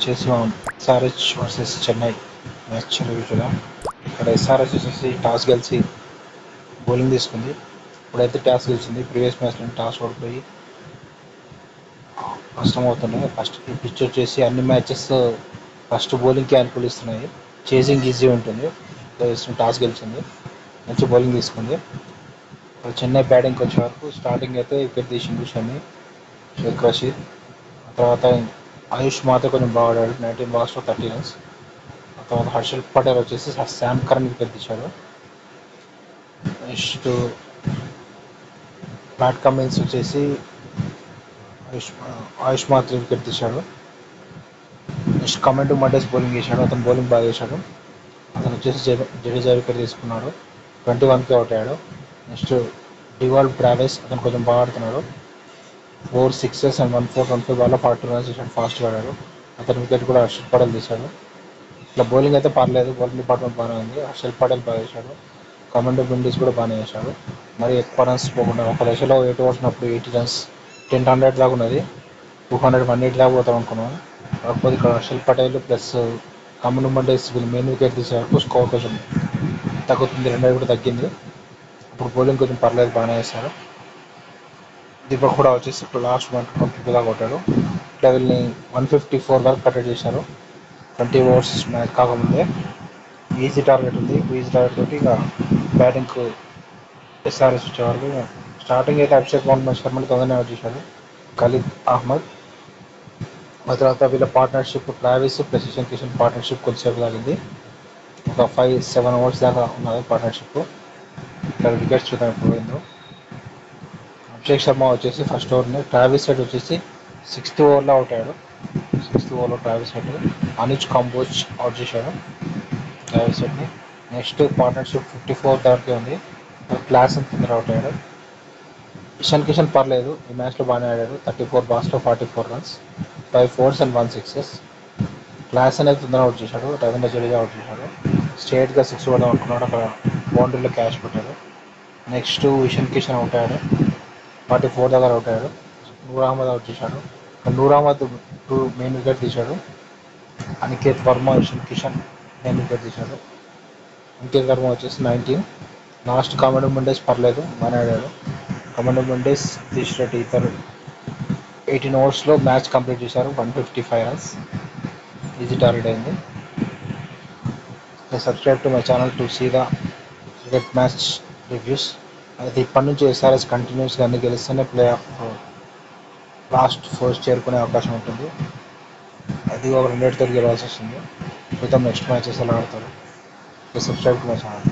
వచ్చేసి మనం SRH versus Chennai match review చూద్దాం. ఇక్కడ ఎస్ఆర్హెచ్ వచ్చేసి టాస్ గెలిచి బౌలింగ్ తీసుకుంది. ఇప్పుడైతే టాస్ గెలిచింది. ప్రీవియస్ మ్యాచ్లో టాస్ ఓడిపోయి కష్టం అవుతున్నాయి. ఫస్ట్ పిచ్ వచ్చేసి అన్ని మ్యాచెస్ ఫస్ట్ బౌలింగ్కి అనుకూలిస్తున్నాయి. చేసింగ్ ఈజీ ఉంటుంది. టాస్ గెలిచింది, మంచి బౌలింగ్ తీసుకుంది. చెన్నై బ్యాటింగ్కి వచ్చే వరకు స్టార్టింగ్ అయితే వికెట్ తీసింది షేక్ రషీద్. తర్వాత ఆయుష్ మాత్రం కొంచెం బాగా ఆడాడు. 19 balls 30 runs. తర్వాత హర్షల్ పటేల్ వచ్చేసి శామ్ కరణ్ వికెట్ తీశాడు. నెక్స్ట్ ప్యాట్ కమిన్స్ వచ్చేసి ఆయుష్ మాత్రం వికెట్ తీశాడు. నెక్స్ట్ కమెంట్ మడేస్ బౌలింగ్ చేశాడు. అతను బౌలింగ్ బాగా చేశాడు. అతను వచ్చేసి జడేజా వికెట్ తీసుకున్నాడు. 21కి అవుట్ అయ్యాడు. నెక్స్ట్ డివాల్ బ్రావెస్ అతను కొంచెం బాగా ఆడుతున్నాడు. 4 sixes and 1 4 25 బాల్లో 42 runs చేశాడు. ఫాస్ట్గా ఆడాడు. అతని వికెట్ కూడా హర్షల్ పటేల్ తీశాడు. ఇట్లా బౌలింగ్ అయితే పర్లేదు, బౌలింగ్ డిపార్ట్మెంట్ బాగానే ఉంది. హర్షల్ పటేల్ బాగా చేశాడు. కమాండో విండీస్ కూడా బాగానే చేశాడు. మరి ఎక్కువ రన్స్ పోకుండా ఒక దశలో 8 overs ఉన్నప్పుడు 80 runs 1000 దాకా ఉన్నది. 200 180 దాకా పోతాం అనుకున్నాను. కాకపోతే ఇక్కడ Harshal Patel plus commando Windies వీళ్ళు మెయిన్ వికెట్ తీసే వరకు స్కోర్ కొంచెం తగ్గుతుంది. 2 కూడా తగ్గింది. ఇప్పుడు బౌలింగ్ కొంచెం పర్లేదు, బాగానే చేశారు. దీపక్ కూడా వచ్చేసి ఇప్పుడు లాస్ట్ 120 దాకా కొట్టాడు. ఇట్లా వీళ్ళని 154 వరకు కట్టడి చేశారు. 20 overs మ్యాచ్ కాకముందే ఈజీ టార్గెట్ ఉంది. ఈజీ టార్గెట్ తోటి ఇక బ్యాటింగ్కు ఎస్ఆర్ఎస్ వచ్చేవాళ్ళు. స్టార్టింగ్ అయితే అభిషేక్ మహమ్మద్ శర్మని తొందరనే అవుట్ చేశాడు. ఖలీద్ అహ్మద్. ఆ తర్వాత వీళ్ళ partnership Travis plus Ishan Kishan partnership కొద్దిసేపు లాగింది. ఒక 5-7 overs దాకా ఉన్నది పార్ట్నర్షిప్. ఇక్కడ వికెట్స్ చూద్దాం ఇప్పుడు పోయిందో. అభిషేక్ శర్మ వచ్చేసి ఫస్ట్ ఓవర్ని, ట్రావిస్ హెడ్ వచ్చేసి 6th ఓవర్లో అవుట్ అయ్యాడు. 6th ఓవర్లో Travis head Anuj Kamboj out చేశాడు ట్రావిస్ హెడ్ని. నెక్స్ట్ పార్ట్నర్షిప్ 54 దాకే ఉంది. క్లాస్ తొందర అవుట్ అయ్యాడు. ఇషాన్ కిషన్ పర్లేదు, ఈ మ్యాచ్లో బాగానే ఆడాడు. 34 balls 44 runs 5 4s and 1 6s. Class అనేది తొందర అవుట్ చేశాడు. రవీంద్ర జడేజా అవుట్ చేశాడు. స్ట్రేట్గా 6 కొడదాం అనుకున్నాడు, అక్కడ బౌండరీలో క్యాచ్ పెట్టాడు. నెక్స్ట్ ఇషాన్ కిషన్ అవుట్ అయ్యాడు. 44 దగ్గర అవుట్ అయ్యాడు. నూర్ అహ్మద్ అవుట్ చేశాడు. నూర్ అహ్మద్ మెయిన్ వికెట్ తీశాడు. అనికేత్ వర్మ ఇషాన్ కిషన్ మెయిన్ వికెట్ తీశాడు. అనికేత్ వర్మ వచ్చేసి 19. లాస్ట్ కమాండో విండీస్ పర్లేదు, బాగానే ఆడాడు. కమాండో విండీస్ తీసినట్టు ఇతరు 18 overs మ్యాచ్ కంప్లీట్ చేశారు. 155 runs ఈజీ టార్గెట్ అయింది. Subscribe to my channel to see the cricket match reviews. అయితే ఇప్పటి నుంచి ఎస్ఆర్ఎస్ కంటిన్యూస్గా అన్ని గెలిస్తేనే ప్లే ఆఫ్ లాస్ట్ 4 చేరుకునే అవకాశం ఉంటుంది. అది ఒక 2 గెలవాల్సి వస్తుంది. క్రితం నెక్స్ట్ మ్యాచెస్ ఎలా ఆడతారు. Subscribe to my channel.